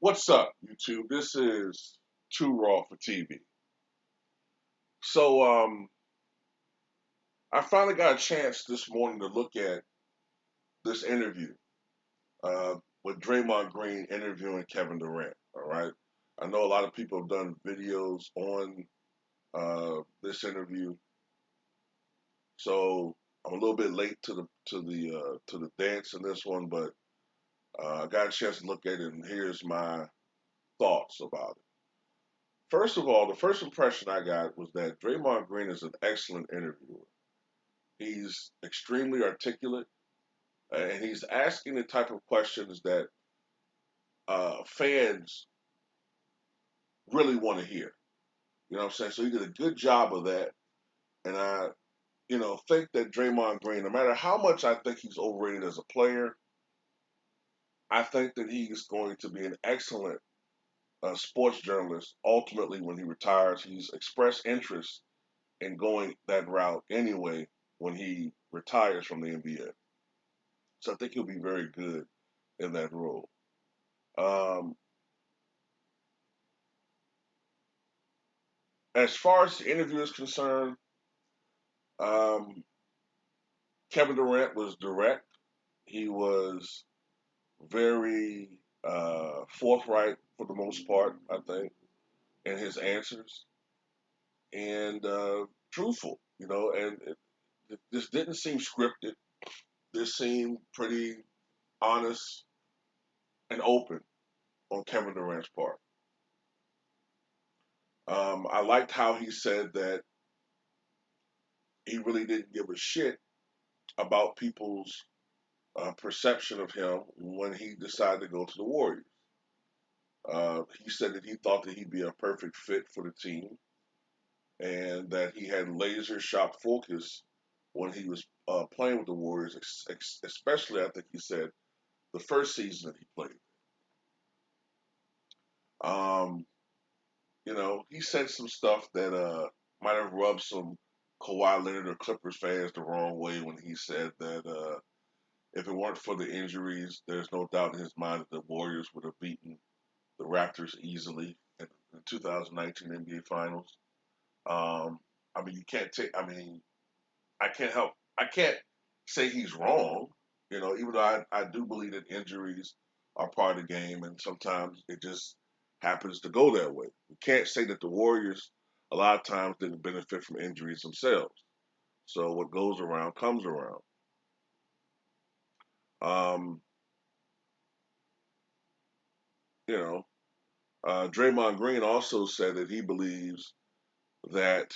What's up, YouTube? This is Too Raw for TV. So, I finally got a chance this morning to look at this interview uh, with Draymond Green interviewing Kevin Durant. All right, I know a lot of people have done videos on this interview, so I'm a little bit late to the dance in this one, but I got a chance to look at it, and here's my thoughts about it. First of all, the first impression I got was that Draymond Green is an excellent interviewer. He's extremely articulate, and he's asking the type of questions that fans really want to hear. You know what I'm saying? So he did a good job of that, and I think that Draymond Green, no matter how much I think he's overrated as a player, I think that he's going to be an excellent sports journalist. Ultimately, when he retires, he's expressed interest in going that route anyway when he retires from the NBA. So I think he'll be very good in that role. Um, as far as the interview is concerned, um, Kevin Durant was direct. He was very forthright for the most part, I think, in his answers and truthful. This didn't seem scripted. This seemed pretty honest and open on Kevin Durant's part. I liked how he said that he really didn't give a shit about people's perception of him when he decided to go to the Warriors. He said that he thought that he'd be a perfect fit for the team and that he had laser sharp focus when he was playing with the Warriors, especially, I think he said, the first season that he played. Um, he said some stuff that might have rubbed some Kawhi Leonard or Clippers fans the wrong way when he said that if it weren't for the injuries, there's no doubt in his mind that the Warriors would have beaten the Raptors easily in the 2019 NBA Finals. Um, you can't take. I can't help. I can't say he's wrong. Even though I do believe that injuries are part of the game, and sometimes it just happens to go that way. We can't say that the Warriors a lot of times didn't benefit from injuries themselves. So what goes around comes around. Um, you know, Draymond Green also said that he believes that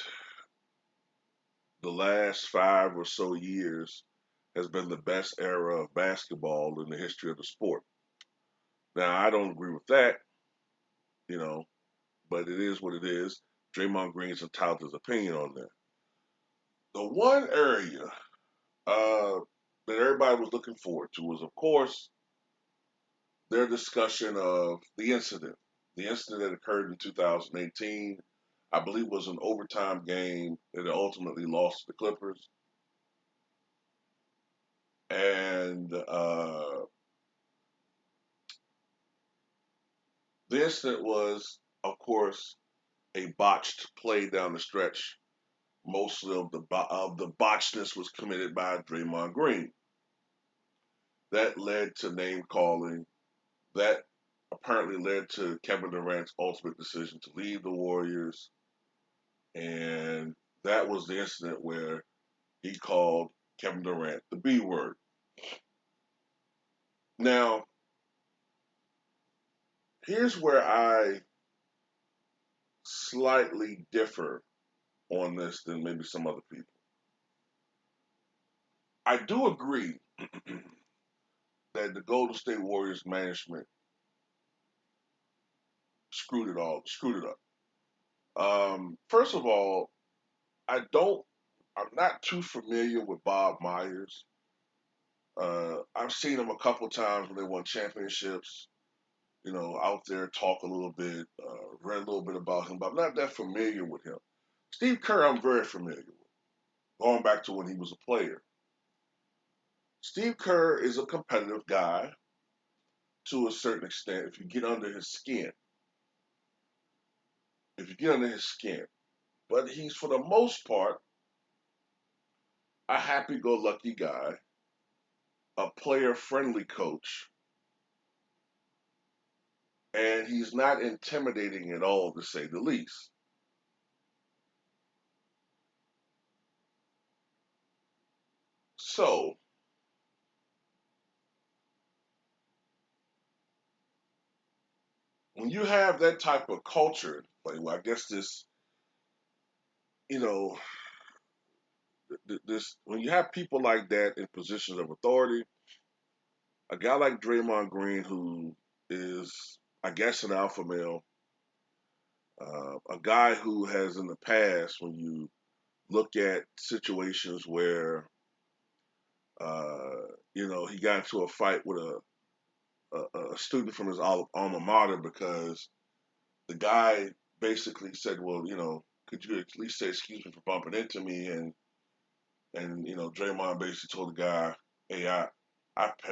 the last 5 or so years has been the best era of basketball in the history of the sport. Now, I don't agree with that, you know, but it is what it is. Draymond Green is entitled to his opinion on that. The one area uh, that everybody was looking forward to was, of course, their discussion of the incident. The incident that occurred in 2018, I believe, was an overtime game that ultimately lost to the Clippers. And the incident was, of course, a botched play down the stretch. Most of the botchness was committed by Draymond Green. That led to name calling. That apparently led to Kevin Durant's ultimate decision to leave the Warriors. And that was the incident where he called Kevin Durant the B word. Now, here's where I slightly differ on this than maybe some other people. I do agree that the Golden State Warriors management screwed it up. First of all, I'm not too familiar with Bob Myers. I've seen him a couple of times when they won championships. Out there talk a little bit, read a little bit about him, but I'm not that familiar with him. Steve Kerr, I'm very familiar with, going back to when he was a player. Steve Kerr is a competitive guy. to a certain extent if you get under his skin. If you get under his skin. But he's, for the most part, a happy go lucky guy, a player friendly coach, and he's not intimidating at all, to say the least. So, when you have that type of culture, like, well, I guess this, you know, this, when you have people like that in positions of authority, a guy like Draymond Green, who is, I guess, an alpha male, a guy who has in the past, when you look at situations where, he got into a fight with a student from his alma mater because the guy basically said, well, could you at least say excuse me for bumping into me? And Draymond basically told the guy, hey, I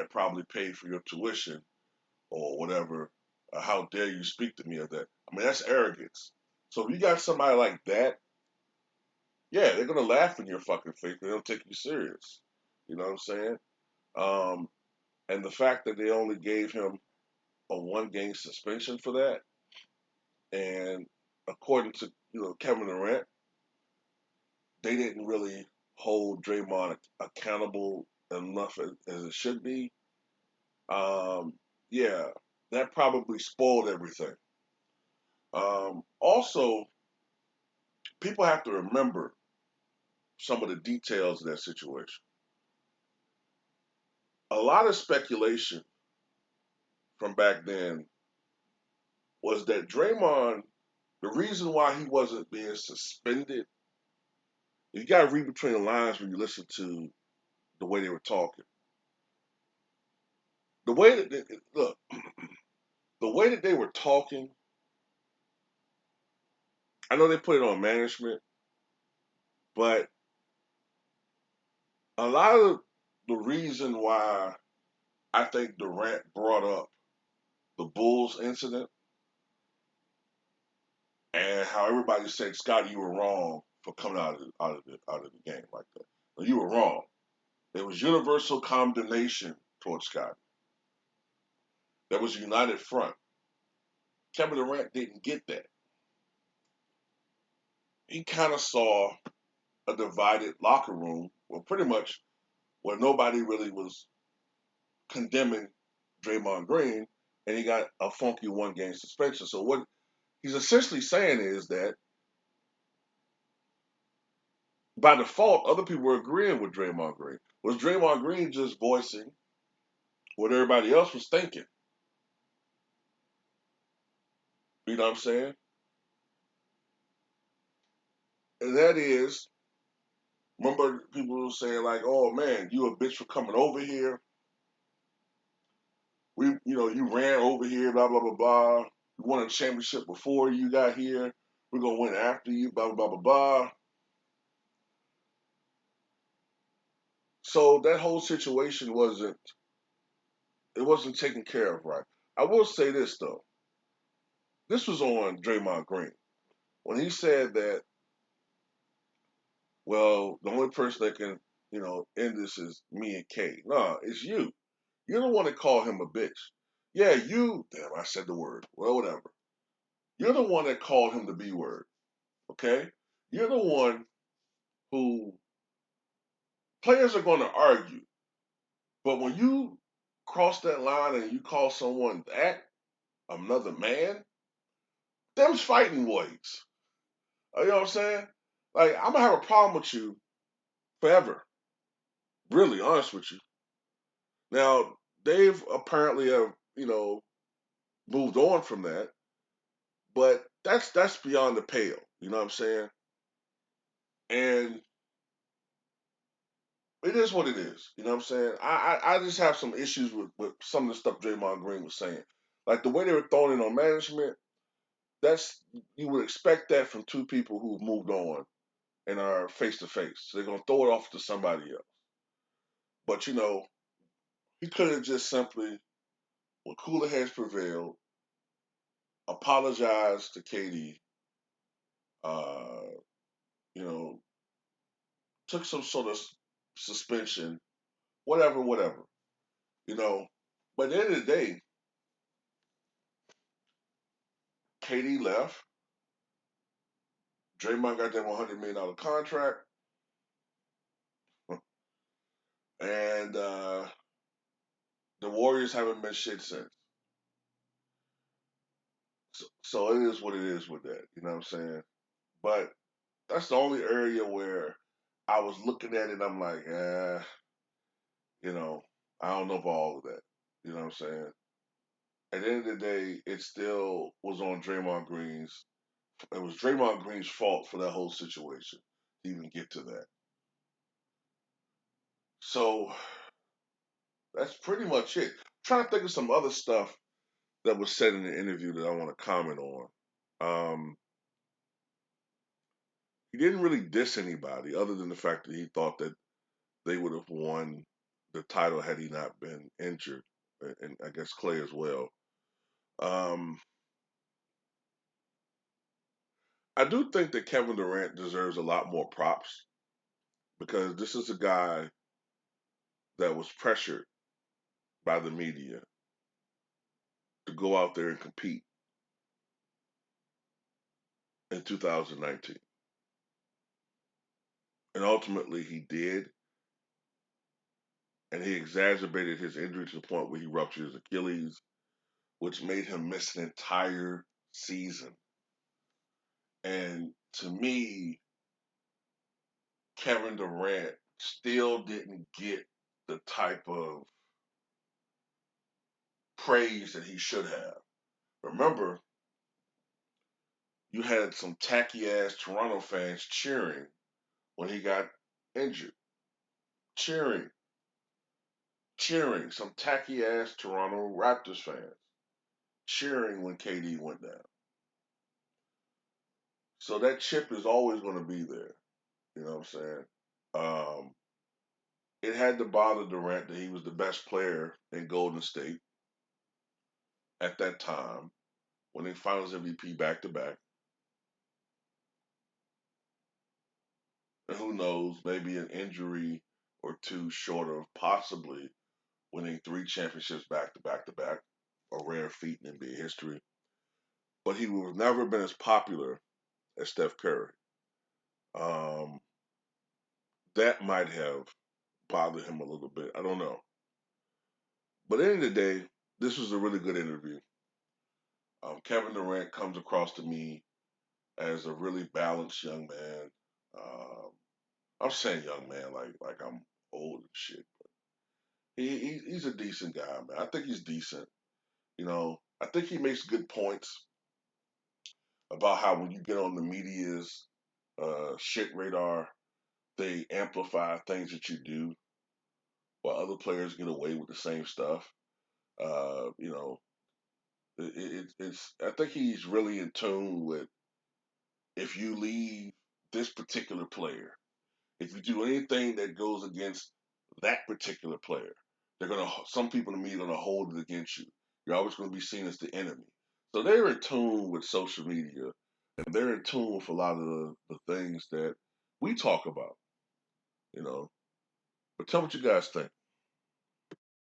probably paid for your tuition or whatever. How dare you speak to me of that? I mean, that's arrogance. So if you got somebody like that, yeah, they're gonna laugh in your fucking face. They don't take you serious. You know what I'm saying? Um, and the fact that they only gave him a 1 game suspension for that, and according to Kevin Durant, they didn't really hold Draymond accountable enough as it should be. Yeah, that probably spoiled everything. Also, people have to remember some of the details of that situation. A lot of speculation from back then was that Draymond, the reason why he wasn't being suspended, you got to read between the lines when you listen to the way they were talking. The way that look, the way that they were talking, I know they put it on management, but a lot of the reason why I think Durant brought up the Bulls incident and how everybody said, Scotty, you were wrong for coming out of the game like that. No, you were wrong. There was universal condemnation towards Scotty. There was a united front. Kevin Durant didn't get that. He kind of saw a divided locker room, well, pretty much where nobody really was condemning Draymond Green, and he got a funky 1 game suspension. So what he's essentially saying is that by default, other people were agreeing with Draymond Green. Was Draymond Green just voicing what everybody else was thinking? You know what I'm saying? And that is, remember people were saying like, "Oh man, you a bitch for coming over here. You ran over here, blah blah blah blah. You won a championship before you got here. We're gonna win after you, blah blah blah blah blah." So that whole situation wasn't taken care of right. I will say this though. This was on Draymond Green when he said that, well, the only person that can, end this is me and Kay. No, it's you. You're the one that called him a bitch. Yeah, you. Damn, I said the word. Well, whatever. You're the one that called him the B word. Okay. You're the one who players are going to argue, but when you cross that line and you call someone that another man, them's fighting words. You know what I'm saying? Like I'm gonna have a problem with you forever. Really honest with you. Now they've apparently have moved on from that, but that's beyond the pale. You know what I'm saying? And it is what it is. You know what I'm saying? I just have some issues with some of the stuff Draymond Green was saying. Like the way they were throwing it on management, that's you would expect that from two people who've moved on and are face to face. So they're gonna throw it off to somebody else. But he could have just simply when cooler heads prevailed, apologized to Katie, uh, you know, took some sort of suspension, whatever, whatever, you know. But at the end of the day, Katie left. Draymond got that $100 million contract, and the Warriors haven't been shit since. So it is what it is with that. You know what I'm saying? But that's the only area where I was looking at it. I'm like, you know, I don't know about all of that. You know what I'm saying? At the end of the day, it still was on Draymond Green's. It was Draymond Green's fault for that whole situation to even get to that. So that's pretty much it. I'm trying to think of some other stuff that was said in the interview that I want to comment on. Um, he didn't really diss anybody other than the fact that he thought that they would have won the title had he not been injured, and I guess Clay as well. Um, I do think that Kevin Durant deserves a lot more props because this is a guy that was pressured by the media to go out there and compete in 2019. And ultimately he did, and he exacerbated his injury to the point where he ruptured his Achilles, which made him miss an entire season. And to me, Kevin Durant still didn't get the type of praise that he should have. Remember, you had some tacky ass Toronto fans cheering when he got injured. Cheering, cheering. Some tacky ass Toronto Raptors fans cheering when KD went down. So that chip is always going to be there. You know what I'm saying? Um, it had to bother Durant that he was the best player in Golden State at that time, winning Finals MVP back to back. And who knows, maybe an injury or two short of possibly winning three championships back to back to back, a rare feat in NBA history. But he would have never been as popular as Steph Curry. Um, that might have bothered him a little bit. I don't know. But at the end of the day, this was a really good interview. Kevin Durant comes across to me as a really balanced young man. Um, I'm saying young man like I'm old and shit. He's a decent guy, man. I think he's decent. You know, I think he makes good points about how when you get on the media's shit radar, they amplify things that you do while other players get away with the same stuff. You know, it's. I think he's really in tune with if you leave this particular player, if you do anything that goes against that particular player, they're gonna. Some people in the media are gonna hold it against you. You're always going to be seen as the enemy. So they're in tune with social media, and they're in tune with a lot of the things that we talk about. You know, but tell me what you guys think.